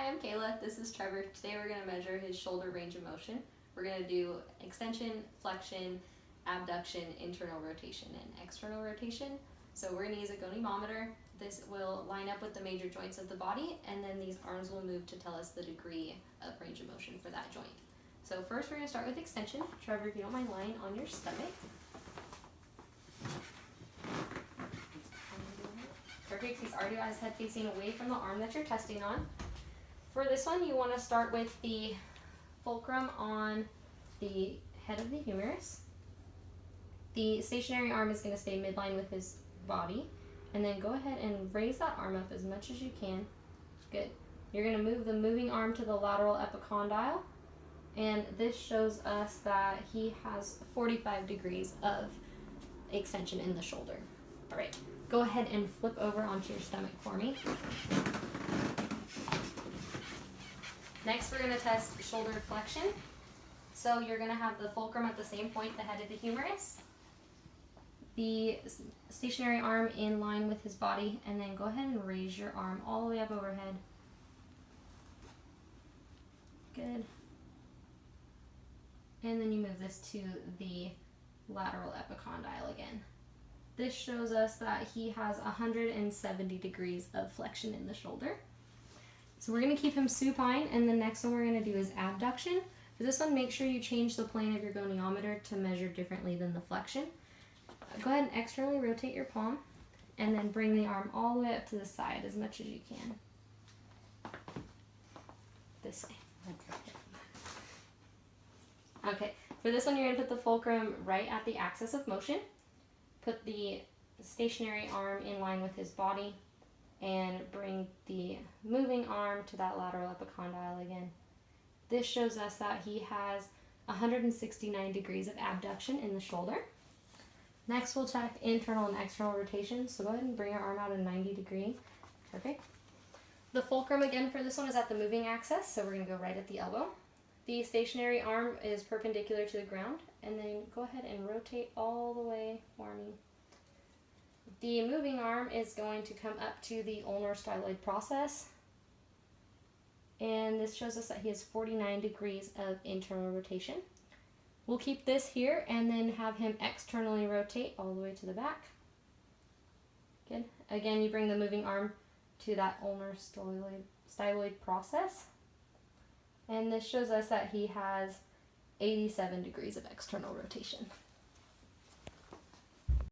Hi, I'm Kayla. This is Trevor. Today we're going to measure his shoulder range of motion. We're going to do extension, flexion, abduction, internal rotation, and external rotation. So we're going to use a goniometer. This will line up with the major joints of the body, and then these arms will move to tell us the degree of range of motion for that joint. So first we're going to start with extension. Trevor, if you don't mind lying on your stomach. Perfect. He's already got his head facing away from the arm that you're testing on. For this one, you want to start with the fulcrum on the head of the humerus. The stationary arm is going to stay midline with his body. And then go ahead and raise that arm up as much as you can. Good. You're going to move the moving arm to the lateral epicondyle. And this shows us that he has 45 degrees of extension in the shoulder. All right. Go ahead and flip over onto your stomach for me. Next, we're going to test shoulder flexion. So you're going to have the fulcrum at the same point, the head of the humerus, the stationary arm in line with his body, and then go ahead and raise your arm all the way up overhead. Good. And then you move this to the lateral epicondyle again. This shows us that he has 170 degrees of flexion in the shoulder. So we're going to keep him supine, and the next one we're going to do is abduction. For this one, make sure you change the plane of your goniometer to measure differently than the flexion. Go ahead and externally rotate your palm, and then bring the arm all the way up to the side as much as you can. This way. Okay, for this one, you're going to put the fulcrum right at the axis of motion. Put the stationary arm in line with his body, and bring the moving arm to that lateral epicondyle again. This shows us that he has 169 degrees of abduction in the shoulder. Next, we'll check internal and external rotation. So go ahead and bring your arm out a 90 degree. Perfect. The fulcrum again for this one is at the moving axis, so we're going to go right at the elbow. The stationary arm is perpendicular to the ground, and then go ahead and rotate all the way for me. The moving arm is going to come up to the ulnar styloid process, and this shows us that he has 49 degrees of internal rotation. We'll keep this here and then have him externally rotate all the way to the back. Good. Again, you bring the moving arm to that ulnar styloid process, and this shows us that he has 87 degrees of external rotation.